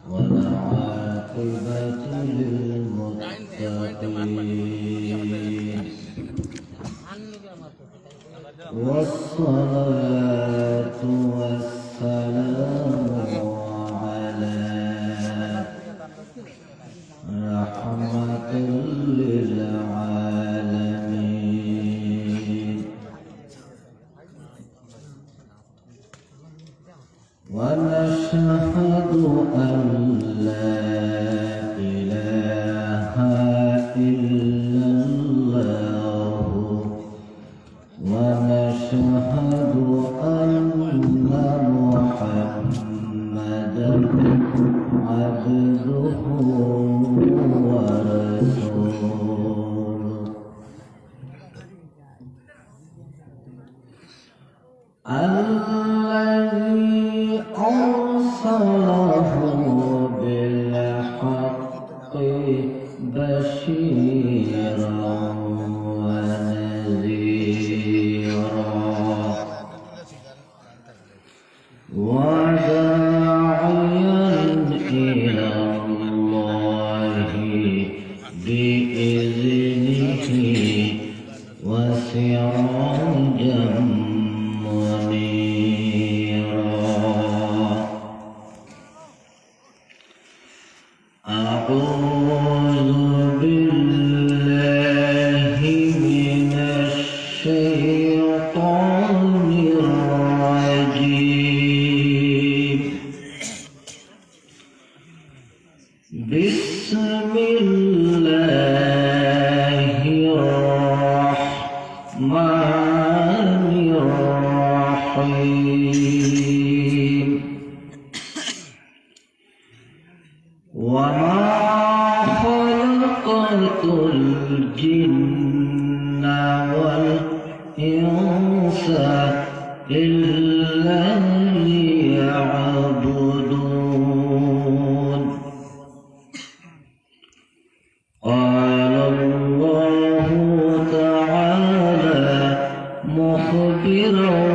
والعاقبة للمتقين والصلاة والسلام على رحمة للعالمين ونشهد أن لا إله إلا الله ونشهد أن محمدا عبده ورسوله الذي أرسله بالحق بشيرا ونذيرا وداعيا إلى الله بإذنه وسراجا أعوذ بالله من الشيطان الرجيم بسم الله الرحمن الرحيم وما خلقت الجن والإنس إلا ليعبدون قال الله تعالى مخبرا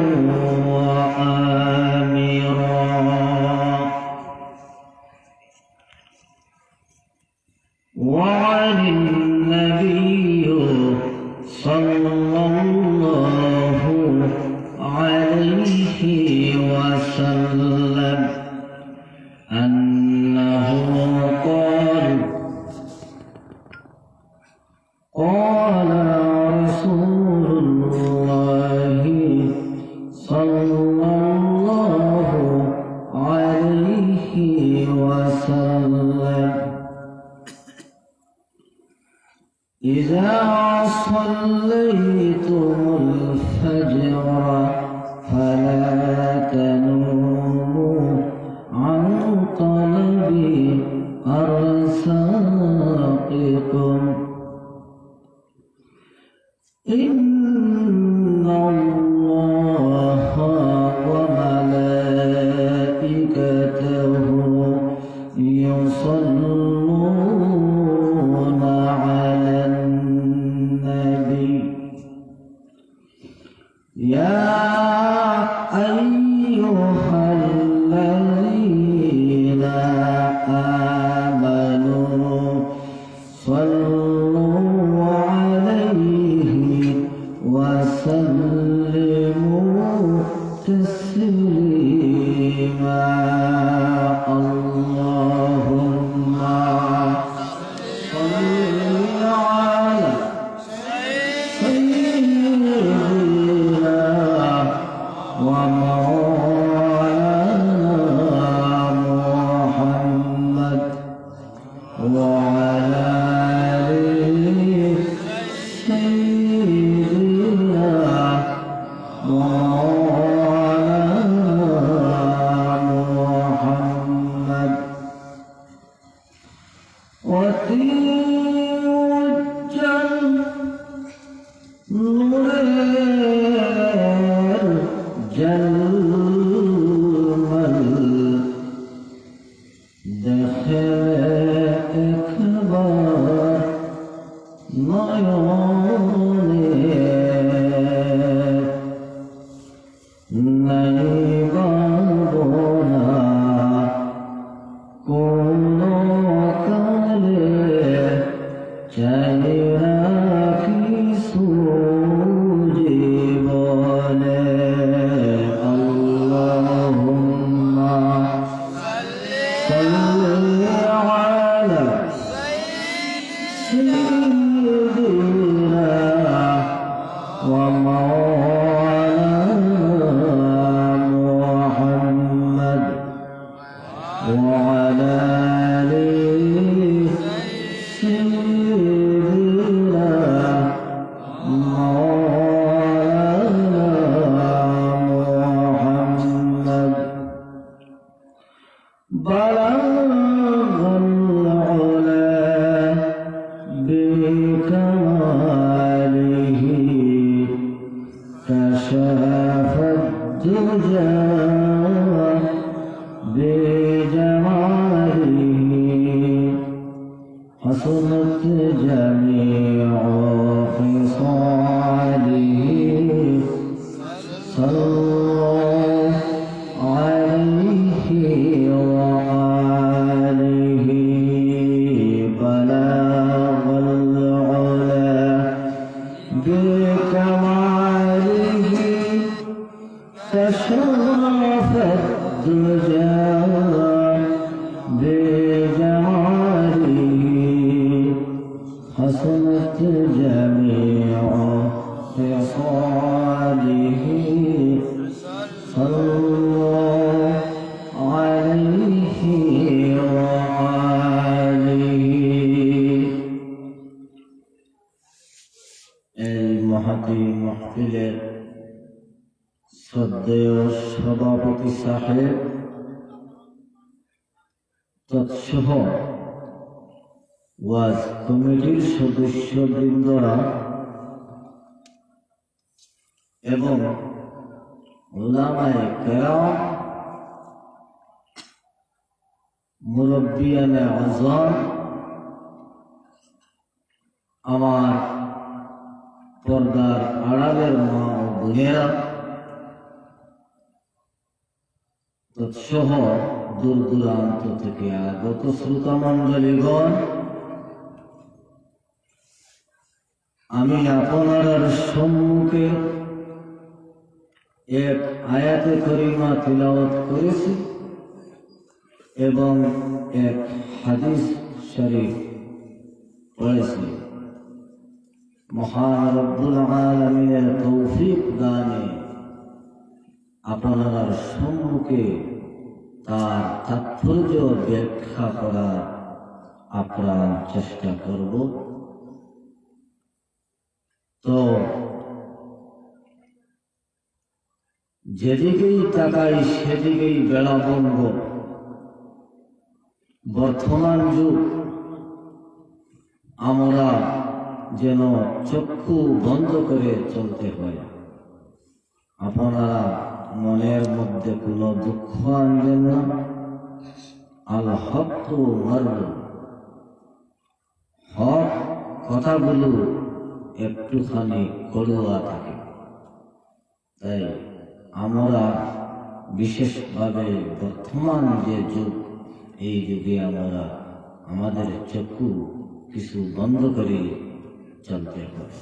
وعن النبي صلى الله عليه وسلم أنه قال رسول الله صلى الله عليه وسلم إذا صليتم الفجر فلا تنوموا عن طلب أرزاقكم إن الله وملائكته يصلون على النبي يا أيها الذين آمنوا صلوا عليه وسلموا تسليما اللهم صل على سيدنا ومولانا محمد وعلى آل سيدنا مولانا محمد नहीं बाबोना وعلى آل سيدنا مولانا محمد بلغ العلا بكماله كشف الدجى بجماله حسنت جميع خصاله صلوا عليه وآله بلغ العلا بكماله كشف الدجى بجماله حسنت جميع خصاله صلوا عليه وآله এই মহতী মাহফিলের শ্রদ্ধেয় সভাপতি সাহেব তৎসহ ওয়াজ কমিটির সদস্যবৃন্দরা এবং উলামায়ে কেরাম, মুরব্বিয়ানে আযম, আমার পর্দার আড়ালের মা ও বোনেরা, তৎসহ দূর দূরান্ত থেকে আগত শ্রোতা মণ্ডলীগণ, আমি আপনার সম্মুখে এক আয়াতে করিমা তিলাওয়াত করেছি এবং এক হাদিস শরীফ পড়েছি। মহান রব্বুল আলামিনের তৌফিক দানে আপনার সম্মুখে তার তাৎপর্য ব্যাখ্যা করার আপ্রাণ চেষ্টা করব। তো যেদিকেই তাকাই সেদিকেই বেড়াভঙ্গ। বর্তমান যুগ, আমরা যেন চক্ষু বন্ধ করে চলতে হয়। আপনারা মনের মধ্যে কোনো দুঃখ আনবেন না। আল হক মারব, হক কথাগুলো একটুখানি করুয়া থাকে। তাই আমরা বিশেষভাবে বর্তমান যে যুগ, এই যুগে আমরা আমাদের চক্ষু কিছু বন্ধ করে চলতে হবে।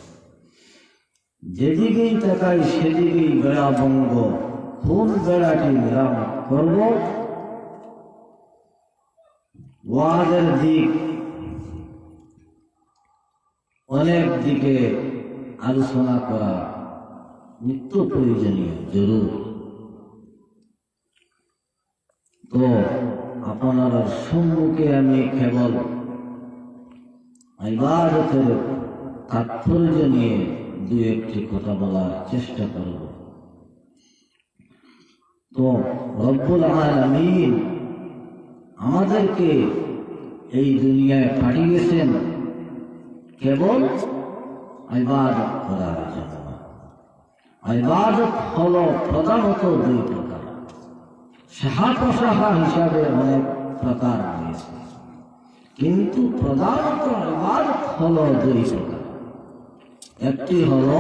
যেদিকেই তাকাই সেদিকেই বেড়াভঙ্গ। কোন বেড়াটি মেরামত করব? ওয়াজের দিক অনেক দিকে আলোচনা করা নিত্য প্রয়োজনীয়, জরুর। তো আপনার সম্মুখে আমি কেবল ইবাদতের তাৎপর্য নিয়ে দু একটি কথা বলার চেষ্টা করব। তো রব্বুল আলামিন আমাদেরকে এই দুনিয়ায় পাঠিয়েছেন কেবল ইবাদত করার জন্য। ইবাদত হলো প্রধানত দুই প্রকার। সাহা প্রসাহা হিসাবে অনেক প্রকার রয়েছে, কিন্তু প্রধানত ইবাদত হলো দুই প্রকার। একটি হলো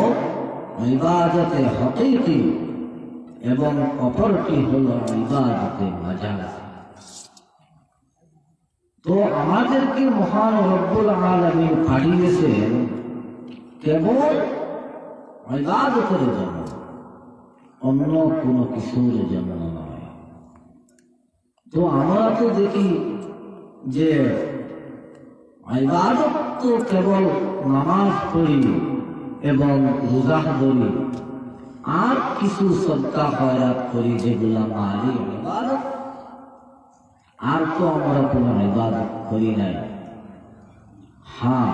ইবাদতে হাকিকি এবং অপরটি হলো ইবাদতে মাজাজ। তো আমাদেরকে মহান রব্বুল আলামিন পাঠিয়েছেন কেবল ইবাদতের জন্য, অন্য কোনো কিছুর জন্য নয়। তো আমরা তো দেখি যে ইবাদত তো কেবল নামাজ পড়ি এবং রোজা ধরি, আর কিছু সদকা খয়রাত করি, যেগুলা মালি ইবাদত। আর তো আমরা কোনো ইবাদত করি নাই। হ্যাঁ,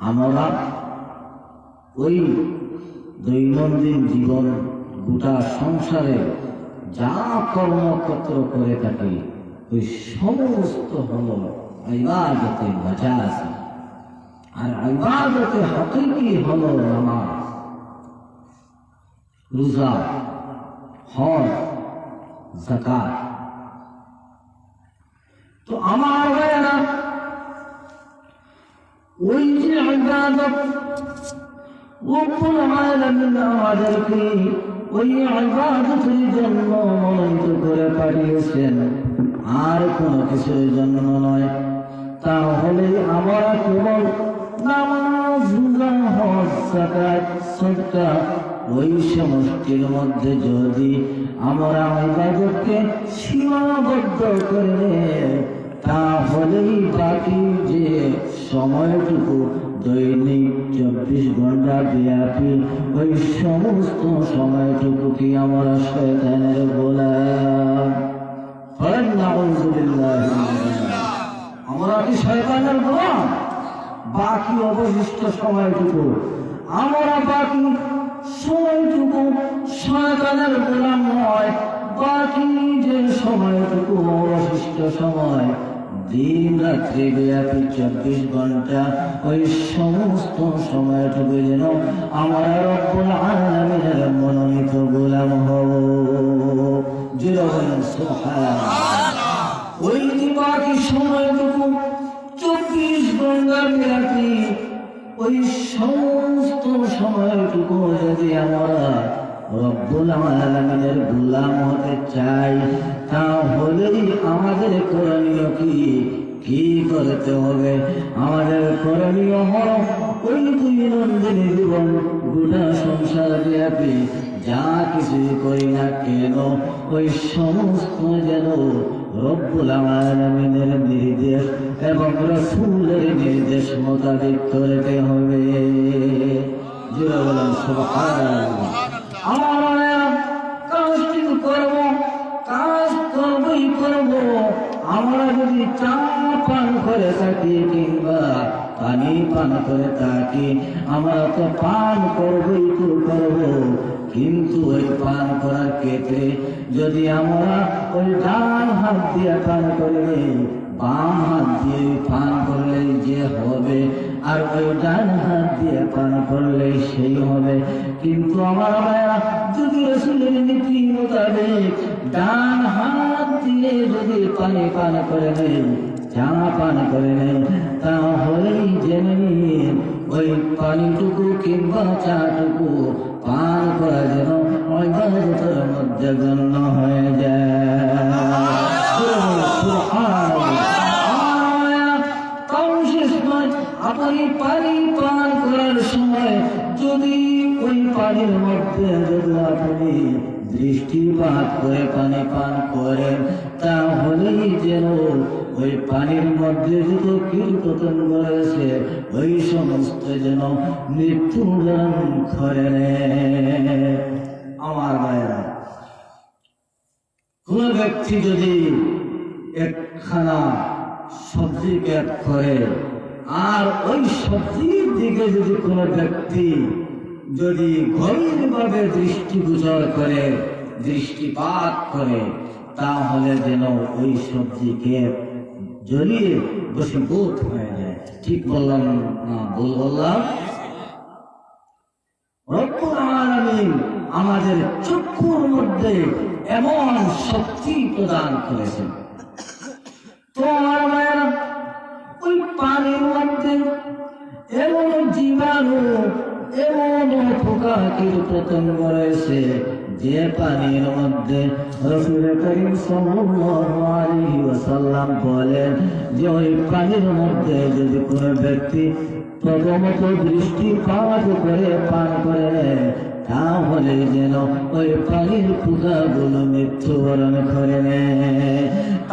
আমরা ওই দৈনন্দিন জীবন গোটা সংসারে যা কর্মক্ষেত্র করে থাকি ওই সমস্ত হলো ইবাদতে মাজাজি। আর ইবাদতে হাকিকি হলো নামাজ, রোজা, হজ, যাকাত। তো আমার ভাইয়েরা, ওই যে ইবাদত রব্বুল আলামিন আমাদেরকে ওই ইবাদতের জন্য মনোনীত করে পাঠিয়েছেন, আর কোনো কিছুর জন্য নয়। তাহলে আমরা কেবল নামাজ, রোজা, হজ, যাকাত, সাদকা ওই সমষ্টির মধ্যে যদি আমরা ইবাদতকে সীমাবদ্ধ করে, তাহলেই বাকি যে সময়টুকু দৈনিক 24 ঘন্টা ব্যাপী ওই সমস্ত সময়টুকু কি আমরা শয়তানের গোলাম? আমরা কি শয়তানের গোলাম? বাকি অবশিষ্ট সময়টুকু আমরা বাকি সময়টুকু শয়তানের গোলাম নয়। বাকি যে সময়টুকু অবশিষ্ট সময় দিন রাত্রি ব্যাপী 24 ঘন্টা ওই সমস্ত সময়টুকু যেন আমরা রব্বুল আলামিনের মনোনীত গোলাম হব। ওই বাকি সময়টুকু 24 ঘন্টা ব্যাপী ওই সমস্ত সময়টুকু যদি আমরা রব্বুল আলামিনের গোলাম হতে চাই, তাহলেই আমাদের করণীয় কি করতে হবে? আমাদের করণীয় হলো ওই দৈনন্দিন জীবন গোটা সংসার ব্যাপী যা কিছুই করি না কেন ওই সমস্ত যেন রব্বুল আলামিনের নির্দেশ এবং রাসূলের নির্দেশ মোতাবেক করতে হবে। জোরে বলেন সুবহানাল্লাহ। আমরা কাজটি করব, কাজ করবই করব। আমরা যদি চা পান করে থাকি কিংবা পানি পান করে থাকি, আমরা তো পান করবই তো করব। কিন্তু ওই পান করার ক্ষেত্রে যদি আমরা ওই ডান হাত দিয়ে পান করলে, বাম হাত দিয়ে পান করলে যে হবে, আর ওই ডান হাত দিয়ে পান করলে সেই হবে। কিন্তু আমার ভাইয়া, যদি রাসূলের নীতি মোতাবেক ডান হাত দিয়ে যদি পানি পান করে নেই, চা পান করে নেই, তাহলেই জেনে নিন ওই পানিটুকু কিংবা চাটুকু পান করা যেন ইবাদতের মধ্যে গণ্য হয়ে যায়। আপনি পানি পান করার সময় যদি ওই পানির মধ্যে যদি আপনি দৃষ্টিপাত করে পানি পান করেন, তাহলেই যেন ওই পানির মধ্যে যত কীটপতঙ্গ রয়েছে ওই সমস্ত যেন মৃত্যুবরণ করে। আমার ভাইয়েরা, কোন ব্যক্তি যদি একখানা সবজি প্যাক করে, আর ওই সবজির দিকে যদি কোনো ব্যক্তি যদি গভীরভাবে দৃষ্টিগোচর করে, দৃষ্টিপাত করে, তাহলে যেন ওই সবজিকে জড়িয়ে বশীভূত হয়ে যায়। ঠিক বললাম না? ভুল বললাম? রব্বুল আলামিন আমাদের চক্ষুর মধ্যে এমন শক্তি প্রদান করেছেন। তো আমার ভাইয়েরা, ওই পানির মধ্যে এমন জীবাণু, এমন পোকা কীটপতঙ্গ রয়েছে যে পানির মধ্যে রাসূল করিম সাল্লাল্লাহু আলাইহি ওয়াসাল্লাম বলেন যে ওই পানির মধ্যে যদি কোনো ব্যক্তি প্রথমত দৃষ্টিপাত করে পান করে, তাহলে যেন ওই পানির পোকাগুলো মৃত্যুবরণ করে নেয়।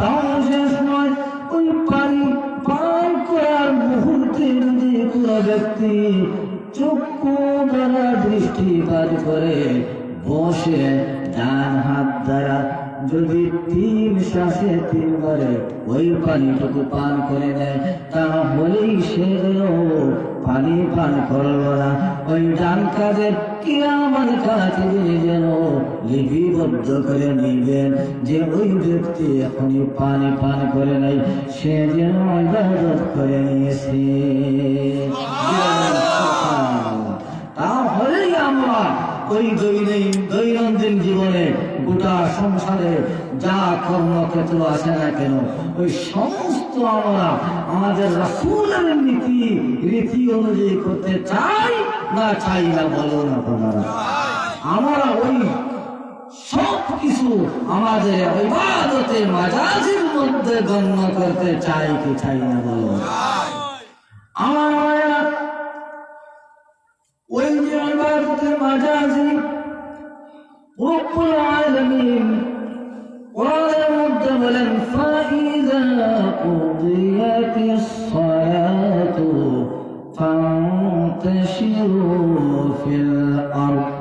তাও শেষ নয়, ওই পানি পান করার মুহূর্তে যদি কোনো ব্যক্তি চক্ষু দ্বারা দৃষ্টিপাত করে বসে ডান হাত দ্বারা যদি 3 শ্বাসে 3 বারে ওই পানিটুকু পান করে নেয়, তাহলেই সে পানি পান করলো না। ওই ডান কাজের কিয়ামত কাছে যেন লিপিবদ্ধ করে নিবেন যে ওই ব্যক্তি এখনই পানি পান করে নাই, সে যেন ইবাদত করে নিয়েছে। তাহলেই আমরা ওই দৈনন্দিন জীবনে গোটা সংসারে যা কর্মক্ষেত্র আছে না কেন, ওই সমস্ত আমরা আমাদের রাসূলের রীতি অনুযায়ী করতে চাই না চাই না, বলো না তোমরা? আমরা ওই সব কিছু আমাদের ইবাদতের মাজাজির মধ্যে গণ্য করতে চাই কি চাই না, বলো? আমার ওই যে ইবাদতের মাজাজি রব্বুল আলামিন কোরআনের মধ্যে বলেন, ফাইযা কুদিয়াতিস সালাতু ফান্তাশিরু ফিল আরদ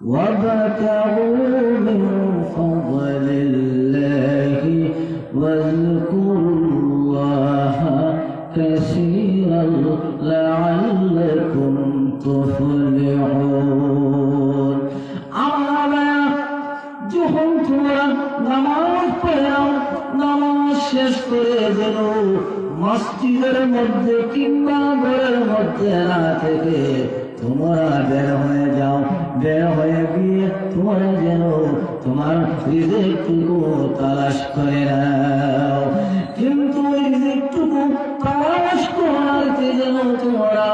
ওয়াবতাগু মিন ফাদলিল্লাহি ওয়াযকুরুল্লাহা কাসীরান লাআল্লাকুম তুফলিহুন। আমরা যখন তোমরা নামাজ পড়ো, নামাজ শেষ করে যেন মসজিদের মধ্যে কিংবা ঘরের মধ্যে না থেকে তোমরা বের হয়ে যাও। বের হয়ে গিয়ে তোমরা যেন তোমার রিজিকটুকু তালাশ করে নাও। কিন্তু ওই রিজিকটুকু তালাশ করতে যেন তোমরা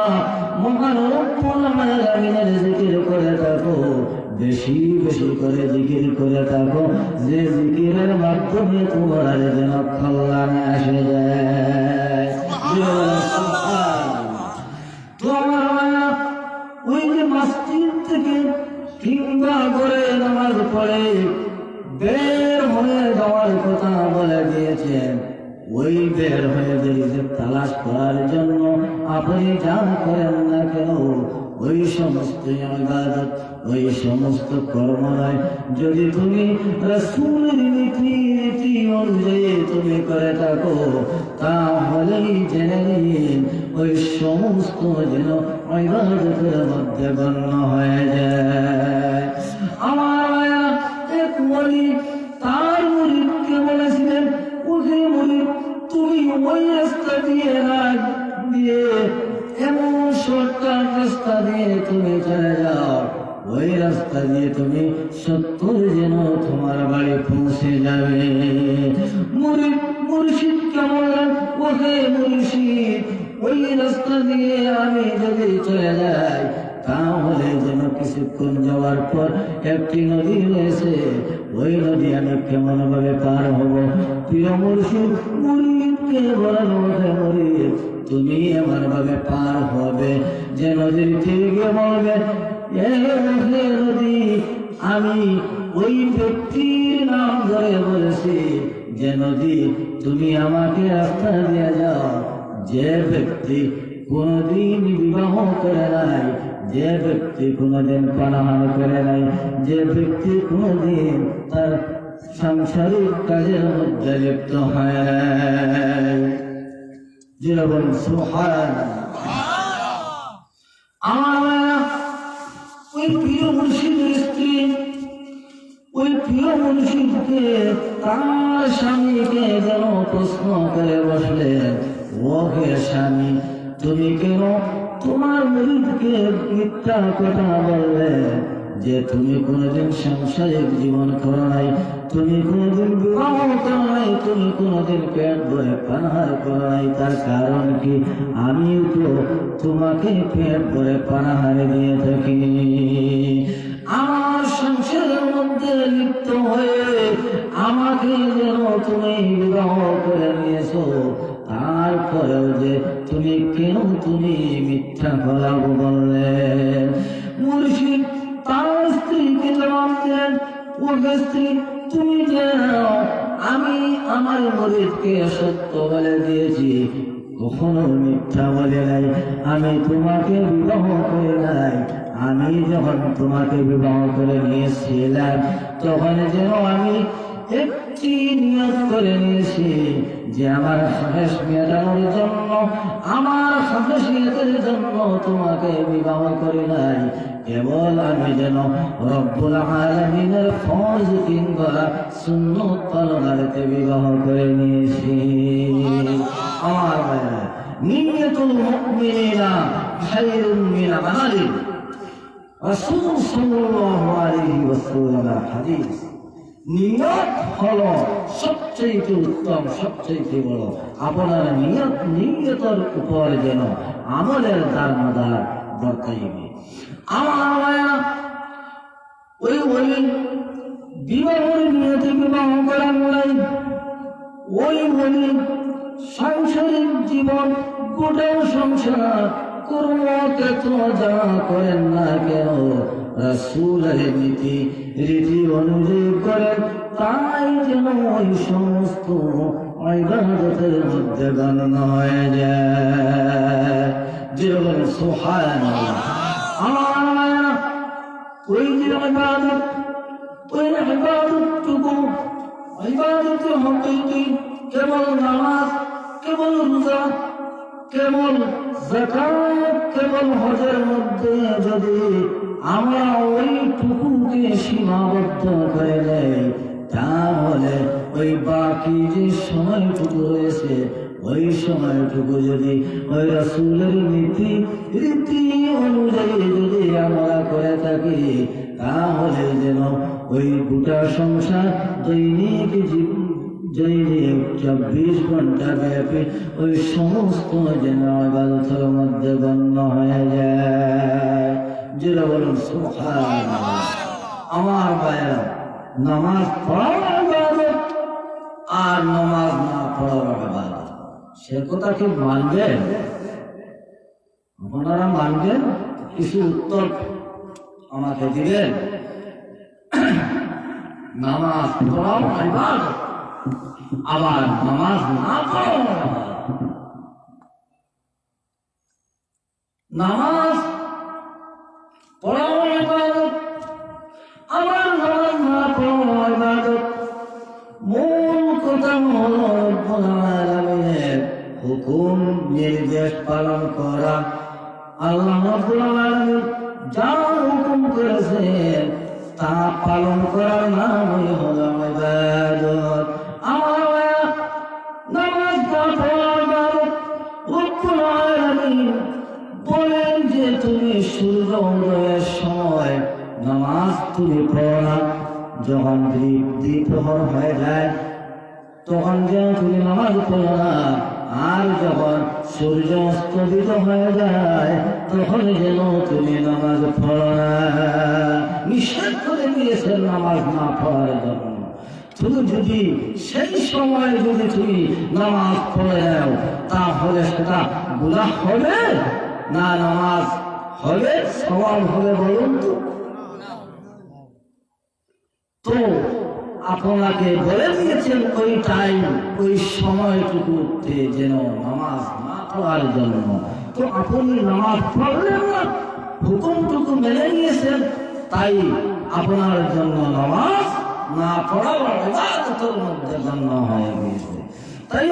মহান রব্বুল আলামিনের জিকির করে থাকো, বেশি বেশি করে জিকির করে থাকো, যে জিকিরের মাধ্যমে তোমার যেন কল্যাণ আসে যায়। ওই যে মসজিদ থেকে কিংবা ঘরে নামাজ পড়ে বের হয়ে যাওয়ার কথা বলে দিয়েছেন, ওই বের হয়ে যে তালাশ করার জন্য আপনি যা করেন না কেন, ওই সমস্ত ইবাদত, ওই সমস্ত কর্ম নয়। যদি তুমি রাসূলের নীতি অনুযায়ী তুমি করে থাকো, তাহলেই জেনে নিন ওই সমস্ত যেন ইবাদতের মধ্যে গণ্য হয়ে যায়। আমার এক ওলি তার মুরিদকে বলেছিলেন, ওহে মুরিদ, তুমি ওই রাস্তা দিয়ে না দিয়ে এমন শর্টকাট রাস্তা দিয়ে তুমি চলে যাও, ওই রাস্তা দিয়ে তুমি 70 যেন তোমার বাড়ি পৌঁছে যাবে। মুর্শিদ কেমন? ওহে মুর্শিদ, ওই রাস্তা দিয়ে আমি যদি চলে যাই, তাহলে যেন কিছুক্ষণ যাওয়ার পর একটি নদী রয়েছে, ওই নদী আমি কেমন ভাবে পার হব? প্রিয় মুর্শিদ মুরিদকে বলেন, ওহে মুরিদ, তুমি এমন ভাবে পার হবে যে নদীর তীরে বলবে, এ নদী, আমি ওই ব্যক্তির নাম ধরে বলেছি যে নদী, তুমি আমাকে রাস্তা দিয়ে যাও, যে ব্যক্তি কোনদিন বিবাহ করে নাই, যে ব্যক্তি কোনদিন পানাহার করে নাই, যে ব্যক্তি কোনদিন তার সাংসারিক কাজের মধ্যে লিপ্ত হয় নাই। যেমন আমার ওই প্রিয় মুর্শিদের স্ত্রী ওই প্রিয় মুর্শিদকে তার স্বামীকে যেন প্রশ্ন করে বসলেন, ও হে স্বামী, তুমি কেন তোমার মুরিদকে মিথ্যা কথা বললে যে তুমি কোনদিন সাংসারিক জীবন করো নাই, তুমি কোনদিন বিবাহ করো নাই, তুমি কোনদিন পেট ভরে পানাহার করো নাই? তার কারণ কি? আমিও তো তোমাকে পেট ভরে পানাহারে দিয়ে থাকি। আমার সংসারের মধ্যে লিপ্ত হয়ে আমাকে যেন তুমি বিবাহ করে নিয়েছো, তারপরেও যে তুমি কেন তুমি মিথ্যা কথা বললে? মুর্শিদ তার স্ত্রীকে জবাব দিলেন, ও স্ত্রী, তুমি জানো আমি আমার মুরিদকে সত্য বলে দিয়েছি, কখনো মিথ্যা বলে নাই। আমি তোমাকে বিবাহ করে নাই, আমি যখন তোমাকে বিবাহ করে নিয়েছিলাম তখন যেন আমি একটি নিয়ত করে নিয়েছি যে আমার খাহেশ মেটানোর জন্য, আমার খাহেশিয়তের জন্য তোমাকে বিবাহ করি নাই, কেবল আমি যেন রব্বুল আলামিনের ফরজ কিংবা সুন্নত পালনার্থে বিবাহ করে নিয়েছি। আমার ভাইরা, নিয়তুল মুমিনিনা খায়রুম মিন আমালিহি, রাসূল সাল্লাল্লাহু আলাইহি ওয়াসাল্লামের হাদিস। নিয়ত হলো সবচেয়ে উত্তম, সবচেয়ে বড়। আপনার নিয়তের উপর যেন আমলের দারমদার বর্তাইবে। আমার মায়া ওই বিবাহের নিয়তে বিবাহ করার নাই, ওই সাংসারিক জীবন গোটাও সংসার কর্মক্ষেত্র যা করেন না কেন রাসূলের নীতি রীতি অনুযায়ী করেন, তাই যেন ওই সমস্ত ইবাদতের মধ্যে গণনা হয়ে যায়। যেরকম সুবহানাল্লাহ। আমার মায়া ওই যে ইবাদত, ওই ইবাদতটুকু ইবাদত হকীকি কেবল নামাজ, কেবল রোজা, কেবল যাকাত, কেবল হজের মধ্যে যদি আমরা ওইটুকুকে সীমাবদ্ধ করে নেই, তাহলে ওই বাকি যে সময়টুকু রয়েছে ওই সময়টুকু যদি ওই রাসূলের নীতি রীতি অনুযায়ী যদি আমরা করে থাকি, তাহলে যেন ওই গোটা সংসার দৈনিক 24 ঘন্টা ব্যাপী ওই সমস্ত যেন ইবাদতের মধ্যে গণ্য হয়ে যায়। যেটা বলুন সুবহানাল্লাহ। আমার ভাইরা, নামাজ পড়ার ইবাদত আর নামাজ না পড়ার ইবাদত, সে কথা কি মানবেন? আপনারা মানবেন? কিছু উত্তর আমাকে দিবেন। নামাজ পড়াও ইবাদত, আবার নামাজ না পড়াও ইবাদত। নামাজ পড়াও ইবাদত, আবার নামাজ না পড়াও ইবাদত। মূল কথা হলো রব্বুল আলামিনের হুকুম নির্দেশ পালন করা। আল্লাহ রব্বুল আলামিন যা হুকুম করেছেন তা পালন করার নামই হলো ইবাদত। আমার নামাজ না পড়া ইবাদত। রব্বুল আলামিন বলেন যে তুমি সূর্য উদয়ের সময় নামাজ তুমি পড়ো না, যখন দ্বিপ্রহর হয়ে যায় তখন যেন তুমি নামাজ পড়ো না, আর যখন সূর্য অস্তমিত হয়ে যায় তখন যেন তুমি নামাজ পড়ো না। নিষেধ করে দিয়েছেন নামাজ না পড়ার জন্য। তুমি যদি সেই সময় যদি তুমি নামাজ পড়ে নাও, তাহলে সেটা গুনাহ হবে না নামাজ হবে, সওয়াব হবে? বলুন তো আপনাকে বলে দিয়েছেন ওই টাইম, ওই সময়টুকুতে যেন নামাজ না পড়ার জন্য। তো আপনি নামাজ পড়লেন না, হুকুমটুকু মেনে নিয়েছেন, তাই আপনার জন্য নামাজ না পড়া ইবাদতের মধ্যে গণ্য হয়ে গিয়েছে। তাই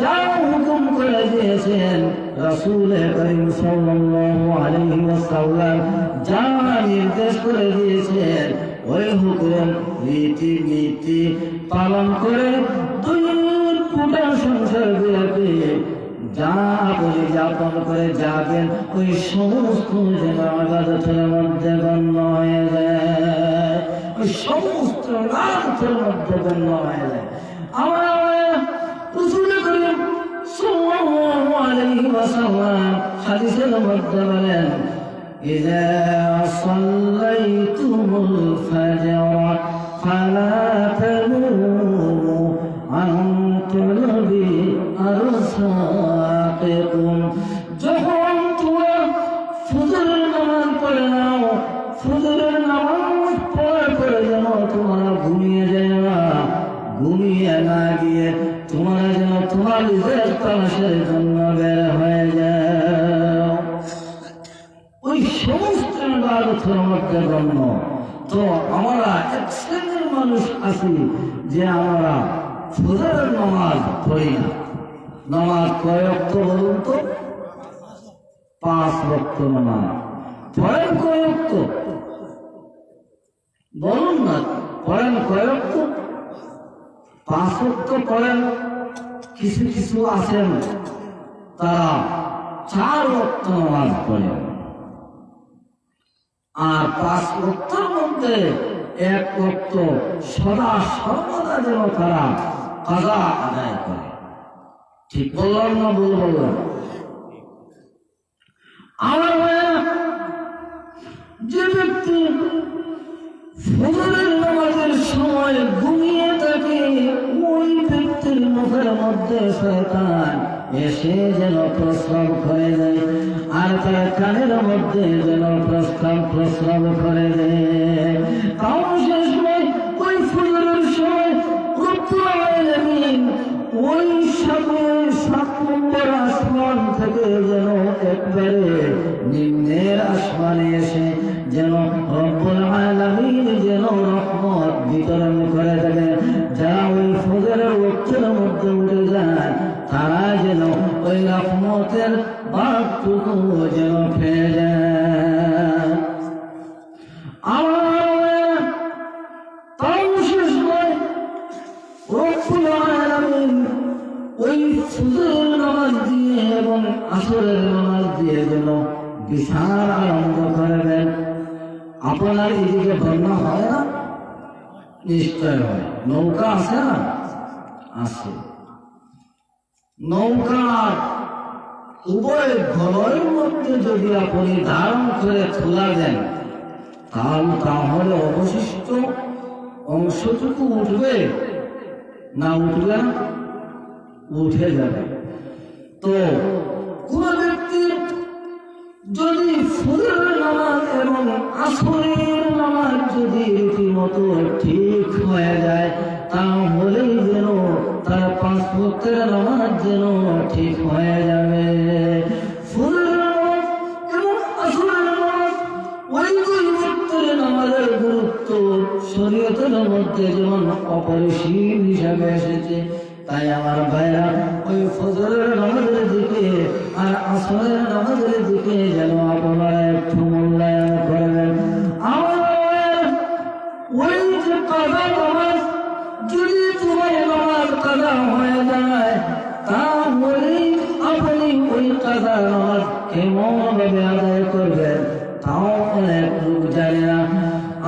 যা হুকুম করে দিয়েছেন রাসূল করিম সাল্লাল্লাহু আলাইহি ওয়াসাল্লাম, যা নির্দেশ করে দিয়েছেন ওই হুকুম রীতি নীতি পালন করে দুই গোটা সংসার গুলোকে যা পরিযাপন করে যাবেন ওই সমস্ত যেন ইবাদতের মধ্যে গণ্য হয়ে যায়, ওই সমস্ত ইবাদতের মধ্যে গণ্য হয়ে যায়। আমার রাসূল করিম সাল্লাল্লাহু আলাইহি ওয়াসাল্লাম হাদিসের মধ্যে বলেন, ইযা সাল্লাইতুমুল ফাজর ফালা তানুমু আন তুলবি আরসাকিকুম। যখন তোমরা ফজরের নামাজ পড়ে নাও, ফজরের নামাজ পড়ার পরে যেন তোমরা ঘুমিয়ে যায় না, ঘুমিয়ে না গিয়ে তোমরা যেন তোমার নিজের তালাশের জন্য বের হয়ে যাও। ওই সমস্ত ইবাদত ওয়াক্তের মধ্যে গণ্য। তো আমরা এক শ্রেণীর মানুষ আছি যে আমরা ফজরের নামাজ পড়ি না। নামাজ কয় ওয়াক্ত বলুন তো? 5 ওয়াক্ত নামাজ পড়েন কয় ওয়াক্ত বলুন না? পড়েন কয় ওয়াক্ত? 5 ওয়াক্ত পড়েন। কিছু কিছু আছেন তারা 4 ওয়াক্ত নামাজ পড়েন। আর 5 ওয়াক্তের মধ্যে 1 ওয়াক্ত সদা সর্বদা যেন তারা কাজা আদায় করে। ঠিক বললাম না ভুল বললাম? আমার ভাইয়েরা, যে ব্যক্তি ফজরের নামাজের সময় ঘুমিয়ে থাকে ওই ব্যক্তির মুখের মধ্যে শয়তান এসে যেন প্রস্রাব করে দেয়, আর তার কানের মধ্যে যেন প্রস্রাব করে দেয়। কারণ সে সময় ওই ফজরের সময় রব্বুল আলামিন ওই 7 নম্বর আসমান থেকে যেন একবারে নিম্নের আসমানে এসে যেন রব্বুল আলামিন যেন রহমত বিতরণ করে দেবে। যারা ওই ফজরের ওয়াক্তের মধ্যে উঠে যায় তারা যেন ওই রহমতের বাঁকটুকু যেন পেয়ে যায়। আমার তাও শেষ নয়, রব্বুল আলামিন ওই ফজরের নামাজ দিয়ে এবং আসরের নামাজ দিয়ে যেন বিশাল আরম্ভ করবেন। আপনার এদিকে বন্যা হয় না? নিশ্চয় হয়। নৌকা আছে না? আছে। নৌকার উভয় ঘরের মধ্যে যদি আপনি ধারণ করে তোলা দেন তাহলে অবশিষ্ট অংশটুকু উঠবে না? উঠবে না? উঠে যাবে। তো কোন ব্যক্তির যদি ফজরের নামাজ এবং আসরের নামাজ যদি রীতিমতো ঠিক হয়ে যায় তাহলেই যেন তার 5 ওয়াক্তের নামাজ যেন ঠিক হয়ে যাবে। ফজরের নামাজ এবং আসরের নামাজ ওই 2 ওয়াক্তের নামাজের গুরুত্ব শরীয়তের মধ্যে যেমন অপরিসীম হিসাবে এসেছে, তাই আমার ভাইরা ওই ফজরের নামাজের দিকে আর আসরের নামাজের দিকে যেন আপনারা একটু মূল্যায়ন করবেন। আমার ওই যে কাজা নামাজ, যদি তোমার নামাজ কাজা হয়ে যায় তাহলে আপনি ওই কাজা নামাজ কেমন ভাবে আদায় করবেন তাও অনেক লোক জানে না।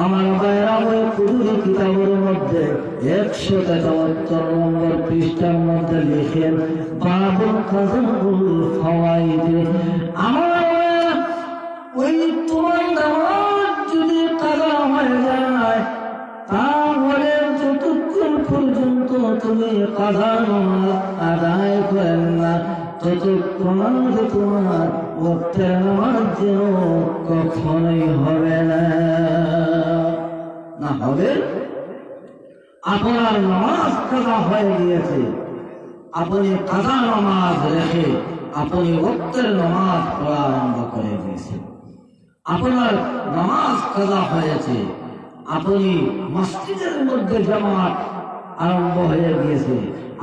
আমার ভাইরা ওই কুদুরি কিতাবের মধ্যে 173 নম্বর পৃষ্ঠার মধ্যে লিখেন বাবুল কাযাউল ফাওয়াইদ। আমার ভাইরা ওই তোমার নামাজ যদি কাজা হয়ে যায় তাহলে যতক্ষণ পর্যন্ত তুমি কাজা নামাজ আদায় করেন না ততক্ষণ তোমার ওয়াক্তের নামাজ যেন কখনোই হবে না। না হবে? আপনার নামাজ কাজা হয়ে গিয়েছে, আপনি কাজা নামাজ রেখে আপনি ওয়াক্তের নামাজ পড়া আরম্ভ করে দিয়েছেন। আপনার নামাজ কাজা হয়েছে, আপনি মসজিদের মধ্যে জামাত আরম্ভ হয়ে গিয়েছে,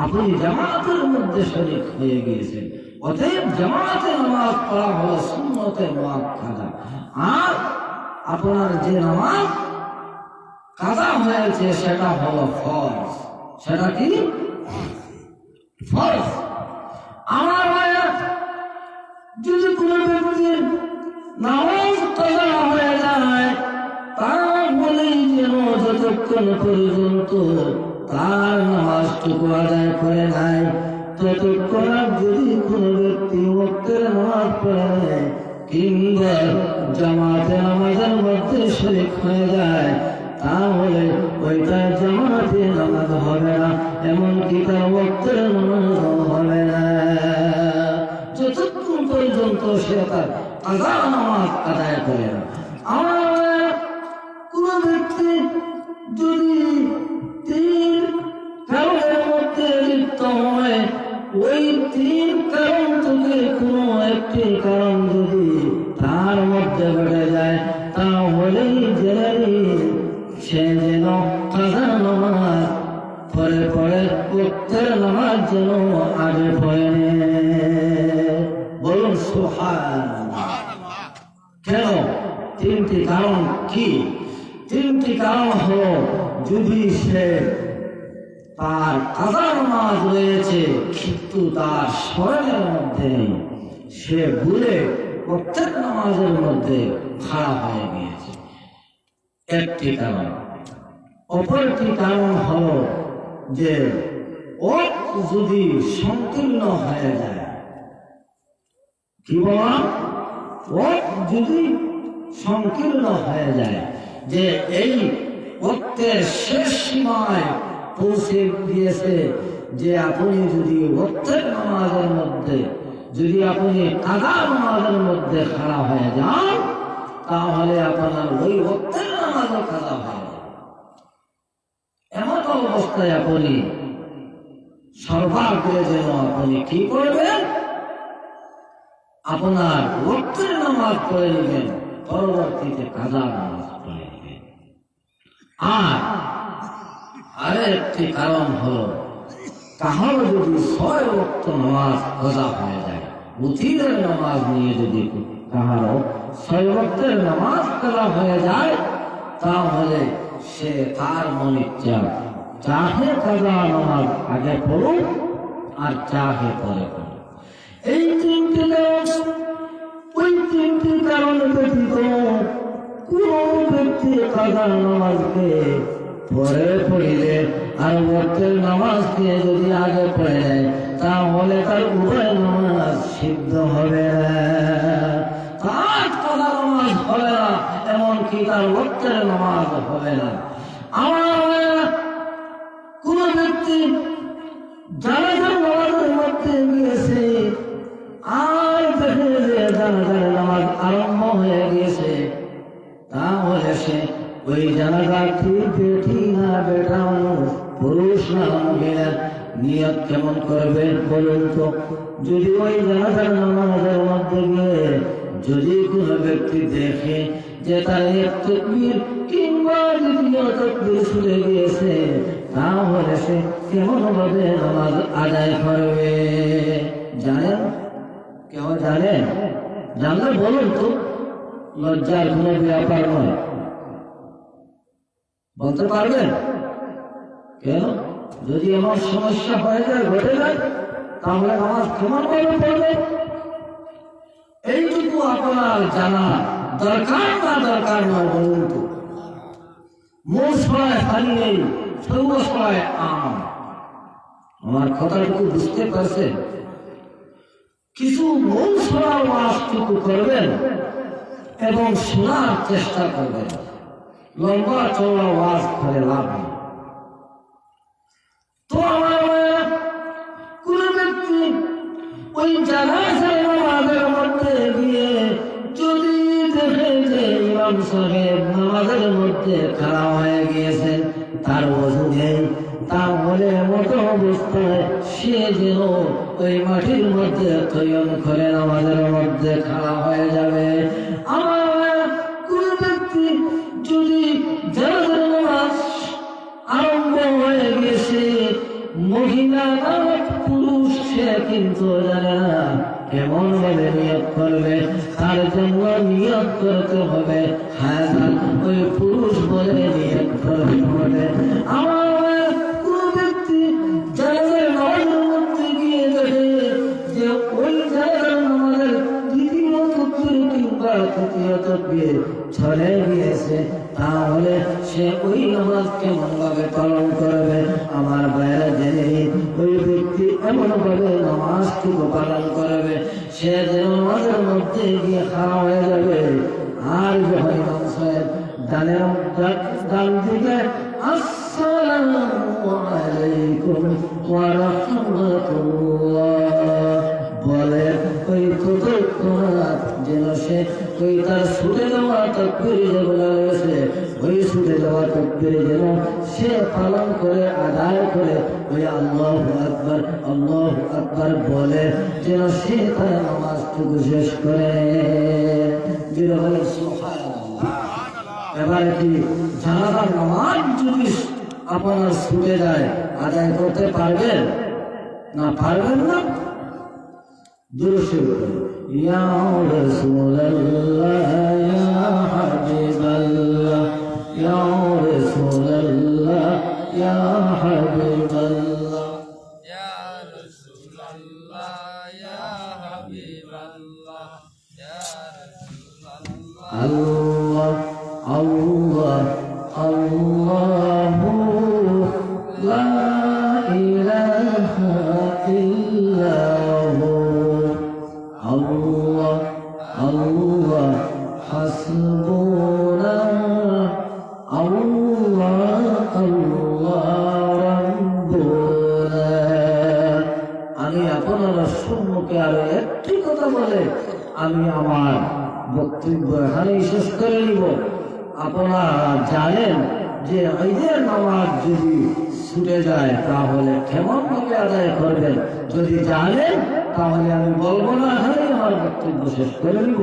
আপনি জামাতের মধ্যে শরীক হয়ে গিয়েছেন। অতএব জামাতে নামাজ পড়া হলো সুন্নতের মুআক্কাদা। আর আপনার যে নামাজ কাজা হয়েছে সেটা হলো ফরজ। সেটা কি? ফরজ। আমার ভাইয়া, যদি কোনো ব্যক্তির নামাজ কাজা হয়ে যায় তাহলেই যেন যতক্ষণ পর্যন্ত তার নামাজটুকু আদায় করে নাই ততক্ষণ যদি কোনো ব্যক্তি ওয়াক্তের নামাজ পড়ে কিংবা জামাতে নামাজের মধ্যে শরীক হয়ে যায় তাহলে ওইটা জামাতে নামাজ হবে না, এমনকি তার ওয়াক্তের নামাজ হবে না যতক্ষণ পর্যন্ত সে তার কাজা নামাজ আদায় করে না। আমার কোন ব্যক্তি যদি 3 কারণের মধ্যে লিপ্ত হয়, ওই 3 কারণ থেকে কোনো একটি কারণ যদি তার মধ্যে ঘটে যায় তাহলে বলেই জেনে সে যেন কাজা নামাজ পরে পরে উত্তর নামাজ যেন আগে পড়ে বলুন সুবহানাল্লাহ। কেন? তিনটি কারণ কি? তিনটি কারণ হলো যদি সে তার কাজা নামাজ রয়েছে কিন্তু তার স্মরণের মধ্যে সে ভুলে প্রত্যেক নামাজের মধ্যে খারাপ হয়ে গিয়েছে, একটি কারণ। অপরটি কারণ হলো যে ওয়াক্ত যদি সংকীর্ণ হয়ে যায়, কি বলা, ওয়াক্ত যদি সংকীর্ণ হয়ে যায়, যে এই ওয়াক্তের শেষ সীমায় পৌঁছে গিয়েছে, যে আপনি যদি ওয়াক্তের নামাজের মধ্যে যদি আপনি কাজা নামাজের মধ্যে খাড়া হয়ে যান তাহলে আপনার ওই ওয়াক্তের নামাজও কাজা হয়ে যায়। এমন অবস্থায় আপনি সর্বাগ্রে যেন আপনি কি করবেন, আপনার ওয়াক্তের নামাজ পড়ে নেবেন, পরবর্তীতে কাজা নামাজ পড়ে নেবেন। আরেকটি কারণ হলো কাহার যদি 6 ওয়াক্ত নামাজ কাজা হয়ে যায়, উতিরের নামাজ নিয়ে যদি কাহারও 6 ওয়াক্তের নামাজ কাজা হয়ে যায় তাহলে সে তার মনে চাহে কাজা নামাজ আগে পড়ুক আর চাহে পরে পড়ুক। এই তিনটি কারণ, ওই তিনটি কারণ ব্যতীত কোন ব্যক্তি কাজা নামাজকে পরে পড়িলে আর ওয়াক্তের নামাজকে যদি আগে পড়ে যায় তাহলে তার উভয় নামাজ সিদ্ধ হবে না, তার কাজা নামাজ হবে না, এমনকি তার ওয়াক্তের নামাজ হবে না। আমার কোন ব্যক্তি জানাজার নামাজের মধ্যে গিয়েছে আর দেখে যে জানাজার নামাজ আরম্ভ হয়ে গিয়েছে, তাহলে সে ওই জানাজা বেঠি না বেটা মানুষ, পুরুষ না মহিলা, নিয়ত কেমন করবে বলুন তো? যদি ওই জানাজার নামাজের মধ্যে গিয়ে যদি কোনো ব্যক্তি দেখে যে তার এক তাকবীর কিংবা দ্বিতীয় তাকবীর ছুটে গিয়েছে তাহলে সে কেমন ভাবে নামাজ আদায় করবে? জানেন? কেউ জানেন? জানলে বলুন তো, লজ্জার কোনো ব্যাপার নয়। বলতে পারবেন? কেন? যদি আমার সমস্যা হয়ে যায়, ঘটে যায়, তাহলে নামাজ কেমন ভাবে পড়বে? এইটুকু আপনার জানা দরকার না দরকার নয় বলুন তো? মূল সরায় পানি নেই, সর্বসরায় আম। আমার কথাটুকু বুঝতে পারছেন? কিছু মূল সরার ওয়াজটুকু করবেন এবং শোনার চেষ্টা করবেন, লম্বা চওড়া ওয়াজ করে লাভ নেই। তো আমার কোন ব্যক্তি ওই জানাজার নামাজের মধ্যে গিয়ে যদি দেখে যে ইমাম সাহেব নামাজের মধ্যে খাড়া হয়ে গিয়েছেন, তার ওযু নেই, তাহলে মতো অবস্থায় সে যেন ওই মাটির মধ্যে তৈয়ন করে নামাজের মধ্যে খাড়া হয়ে যাবে। আমার কোন ব্যক্তি যদি জানাজার নামাজ আরম্ভ হয়ে গেছে, মহিলা না পুরুষ সে কিন্তু জানে না কেমন ভাবে নিয়ত করবে, তার জন্য নিয়ত করতে হবে হ্যাঁ ওই পুরুষ বলে নিয়ত করতে হবে। আমার কোন ব্যক্তি জানাজার নামাজের মধ্যে গিয়ে দেখে যে ওই জানাজার নামাজের দ্বিতীয় তাকবীর কিংবা তৃতীয় তাকবীর চলে গিয়েছে, তাহলে সে ওই নামাজ কেমন ভাবে পালন করবে? আমার বাইরে জেনে ওই ব্যক্তি এমন ভাবে নামাজটুকু পালন করবে সে যেন নামাজের মধ্যে গিয়ে খাওয়া হয়ে যাবে। আর যখন ইমাম সাহেব ডান দিকে আসসালামু আলাইকুম ওয়া রাহমাতুল্লাহ বলে, ওই ততক্ষণাৎ যেন সে ওই তার ছুটে যাওয়া তাকবীর যেগুলো রয়েছে ওই ছুটে যাওয়া তাকবীর যেন সে পালন করে আদায় করে ওই আল্লাহু আকবার বলে যেন সে তার নামাজটুকু শেষ করে। সুবহানাল্লাহ। এবারে কি জানাজার নামাজ যদি আপনার ছুটে যায় আদায় করতে পারবেন না? পারবেন না? দুরূদ ইয়া রাসূলুল্লাহ ইয়া হাবিবাল্লাহ ইয়া রাসূলুল্লাহ ইয়া হাবিবাল্লাহ ইয়া রাসূলুল্লাহ ইয়া হাবিবাল্লাহ ইয়া রাসূলুল্লাহ আল্লাহ আল্লাহ আল্লাহু লা ইলাহা ইল্লাহু আল্লাহ আল্লাহ হাসবুনা আল্লাহ আল্লাহ রাব্বুনা। আমি আপনার সম্মুখে আরো একটি কথা বলে আমি আমার বক্তব্য এখানেই শেষ করে নিব। আপনারা জানেন যে ঈদের নামাজ যদি ছুটে যায় তাহলে কেমন ভাবে আদায় করবেন? যদি জানেন তাহলে আমি বলবো না, এখানেই আমার বক্তব্য শেষ করে নিব।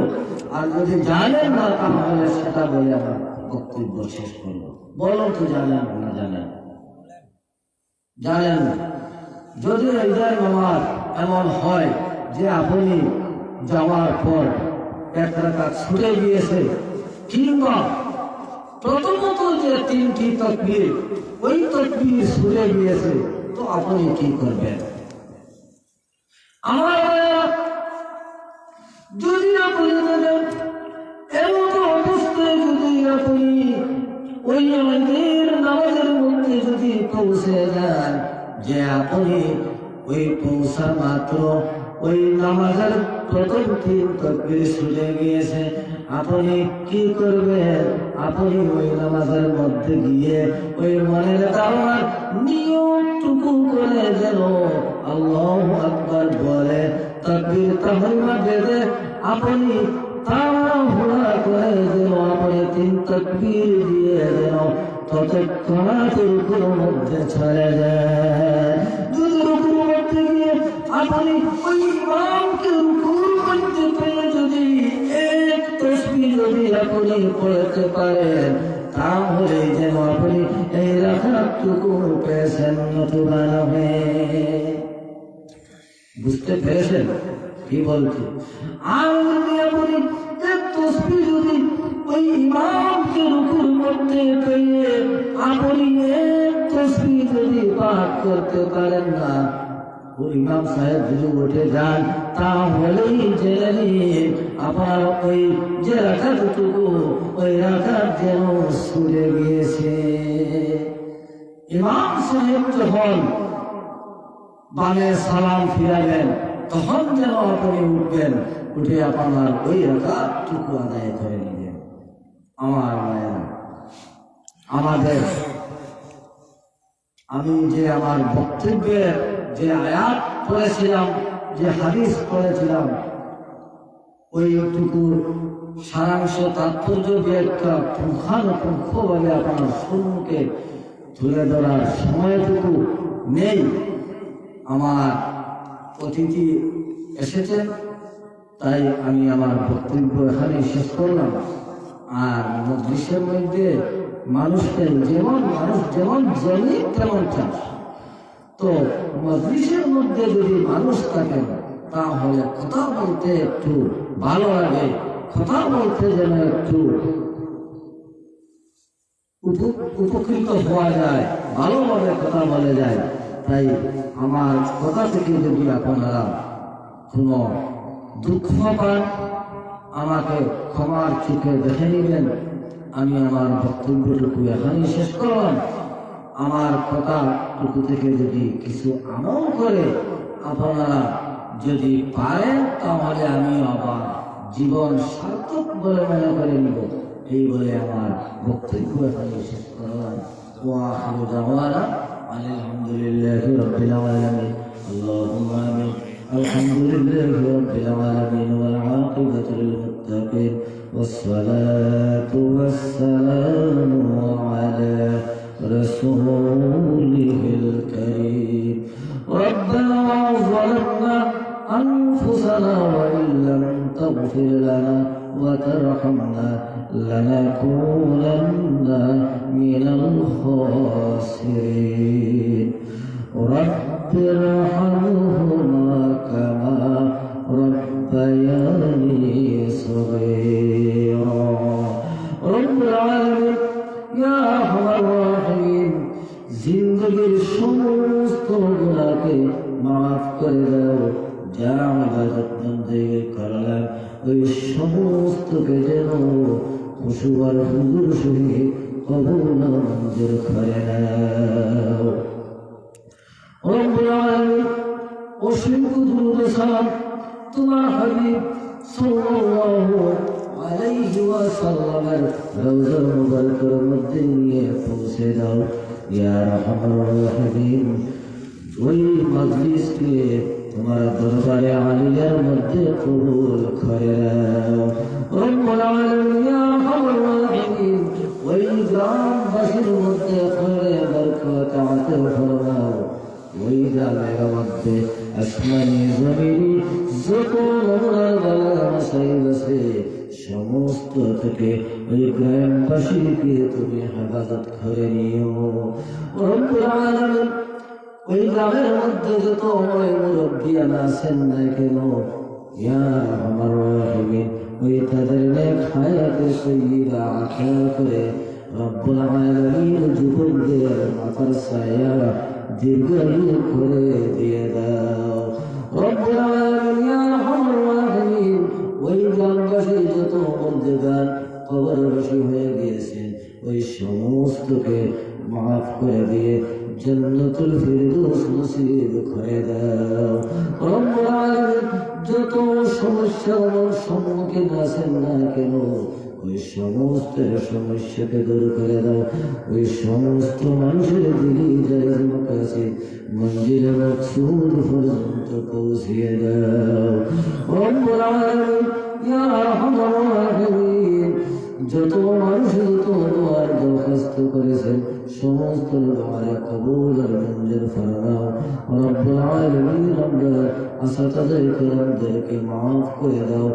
আর যদি জানেন না তাহলে সেটা বলে আমার বক্তব্য শেষ করবো। বলো তো জানেন না? জানেন? জানেন না? যদি ঈদের নামাজ এমন হয় যে আপনি যাওয়ার পর এক রাকাত ছুটে গিয়েছে, কিংবা প্রথমত যে 3টি তাকবীর ওই তাকবীর ছুটে গিয়েছে, তো আপনি কি করবেন? আমার যদি আপনি বলেন এমন অবস্থায় যদি আপনি ওই ঈদের নামাজের মধ্যে যদি পৌঁছে যান যে আপনি ওই পৌঁছা মাত্র ওই নামাজের প্রথম 3 তাকবীর ছুটে গিয়েছে, আপনি কি করবেন? আপনি ওই নামাজের মধ্যে গিয়ে ওই মনের ধারণার নিয়মটুকু করে যেন আল্লাহু আকবার বলে তাকবীর তাহরিমা বেঁধে আপনি তাড়াহুড়া করে যেন আপনি 3 তাকবীর দিয়ে যেন ততক্ষণাৎ রুকুর মধ্যে চলে যায়। যদি রুকুর মধ্যে গিয়ে আপনি ওই ইমামকে রুকুর মধ্যে পেয়ে যদি এক তাসবিহ যদি আপনি পড়তে পারেন, তাহলে যেন আপনি এই রাকাতটুকু পেয়েছেন নতুবা নহে। বুঝতে পেরেছেন কি বলছি? আর যদি আপনি এক তাসবিহ যদি ওই ইমামকে রুকুর মধ্যে পেয়ে আপনি এক তাসবিহ যদি পাঠ করতে পারেন না, ওই ইমাম সাহেব যদি উঠে যান, তাহলেই জেনে নিন আপনার ওই যে রাকাতটুকু ওই রাকাত যেন ছুটে গিয়েছে। ইমাম সাহেব যখন বামে সালাম ফিরাবেন তখন যেন আপনি উঠবেন, উঠে আপনার ওই রাকাতটুকু আদায় করে নিবেন। আমার মায়েরা, আমাদের আমি যে আমার বক্তব্যের যে আয়াত পড়েছিলাম, যে হাদিস পড়েছিলাম, ওইটুকু সারাংশ তাৎপর্য দিয়ে একটা পুঙ্খানুপুঙ্খভাবে আপনার সম্মুখে তুলে ধরার সময়টুকু নেই। আমার অতিথি এসেছেন, তাই আমি আমার বক্তব্য এখানে শেষ করলাম। আর মজলিসের মধ্যে মানুষকে মানুষ যেমন জমি তেমন চাষ। তো মজলিসের মধ্যে যদি মানুষ থাকেন তাহলে কথা বলতে একটু ভালো লাগে, কথা বলতে যেন একটু উপকৃত হওয়া যায়, ভালোভাবে কথা বলে যায়। তাই আমার কথা থেকে যদি আপনারা কোনো দুঃখ পান আমাকে ক্ষমার চোখে দেখে নিবেন। আমি আমার বক্তব্যটুকু এখানেই শেষ করলাম। আমার কথাটুকু থেকে যদি কিছু আমল করে আপনারা যদি পারেন তাহলে আমি আবার জীবন সার্থক বলে মনে করে নিব। এই বলে আমার বক্তব্য এখানে শেষ করলাম। ওয়া আখিরু দাওয়ানা আলহামদুলিল্লাহি রাব্বিল আলামিন। আল্লাহুম্মা আমিন। আলহামদুলিল্লাহি রাব্বিল আলামিন ওয়াল আকিবাতু লিল মুত্তাকিন والصلاة والسلام على رسوله الكريم. ربنا ظلمنا أنفسنا وإن لم تغفر لنا وترحمنا لنكونن من الخاسرين رب ارحمهما كما ربياني صغيرا رب العالمين يا أرحم الراحمين জিন্দগির সমস্ত গুনাহকে মাফ করে দাও যা ইবাদত বন্দেগি করলাম ওই সমস্তকে যেন খুশু আর হুজুর সহিত কবুল মঞ্জুর করে নাও রব্বুল আলামিন অসংখ্য দুরূদ ও সালাম তোমার হাবিব সাল্লাল্লাহু আলাইহি ওয়াসাল্লামের রওজা মুবারকের মধ্যে নিয়ে পৌঁছে দাও ইয়া আরহামার রাহিমিন ওই মজলিসকে তোমার দরবারে আলিয়ার মধ্যে কবুল করে নাও রব্বুল আলামিন ইয়া আরহামার রাহিমিন ওই গ্রামবাসীর মধ্যে খৈরে বরকত আতা ফরমাও ওই গ্রামের মধ্যে আসমানি জমিনি যত মাসাইল আছে সমস্ত থেকে ওই গ্রামবাসীকে তুমি হেফাজত করে নিও রব্বুল আলামিন ওই গ্রামের মধ্যে যত মুরব্বিয়ান আছেন না কেন ইয়া আরহামার রাহিমিন ওই তাদের নেক হায়াতে সাইয়্যিদা আতা করে রব্বুল আলামিন যুবকদের মাথার ছায়া দীর্ঘায়ু করে দিয়ে দাও রব্বুল আলামিন ইয়া আরহামার রাহিমিন ওই গ্রামবাসী যত বন্দেগান কবরবাসী হয়ে গিয়েছেন ওই সমস্তকে মাফ করে দিয়ে জান্নাতুল ফিরদৌস নসিব করে দাও রব্বুল আলামিন যত সমস্যার সম্মুখীন আছেন না কেন ওই সমস্ত সমস্যাকে দূর করে দাও ওই সমস্ত মানুষের দিলি জায়েজ মাকাসিদ মঞ্জিলে মাকসুদ পর্যন্ত পৌঁছিয়ে দাও রব্বুল আলামিন ইয়া আরহামার রাহিমিন যত মানুষ যত দোয়ার দরখাস্ত করেছেন সমস্ত দোয়ার কবুল আর মঞ্জুর ফরমাও রব্বুল আলামিন আমরা আসাতাদের کرامদেরকে maaf করে দাও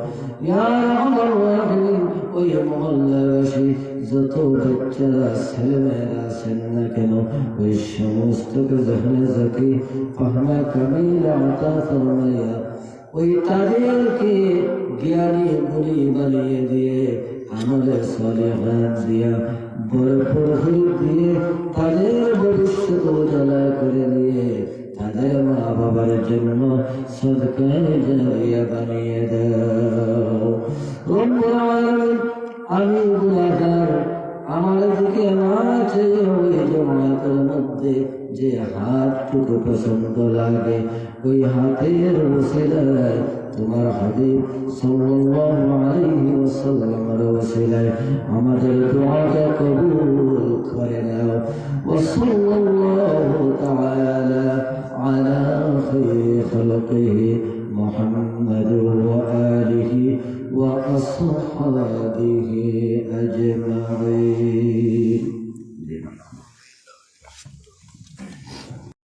ইয়া আরহামার রাহিমিন ওই মহল্লাবাসী যত বাচ্চারা ছেলেমেয়েরা আছেন না কেন ওই সমস্তকে যখন যাকে ফাহমে কামিল আতা ফরমাইয়া ওই তাদেরকে জ্ঞানী বলি বানিয়ে দিয়ে আমাদের সলিহাত দিয়া ভরপুর দিয়ে তাদের ভবিষ্যৎ উজালা করে দিয়ে তাদের মা বাবার জন্য সদকায়ে জারিয়া বানিয়ে দাও রব্বুল আলামিন আমি গুনাহগার আমার দিকে না চেয়ে ওই জামাতের মধ্যে যে হাতটুকু পছন্দ লাগে ওই হাতের ওসিলায় তোমার হাবিব সাল্লাল্লাহু আলাইহি ওয়াসাল্লামের ওসিলায় আমাদের দুআটা কবুল করে নাও ওয়া সাল্লাল্লাহু তাআলা আলা খায়রি খালকিহি মুহাম্মাদ ওয়া আলিহি ওয়া আসহাবিহি আজমাইন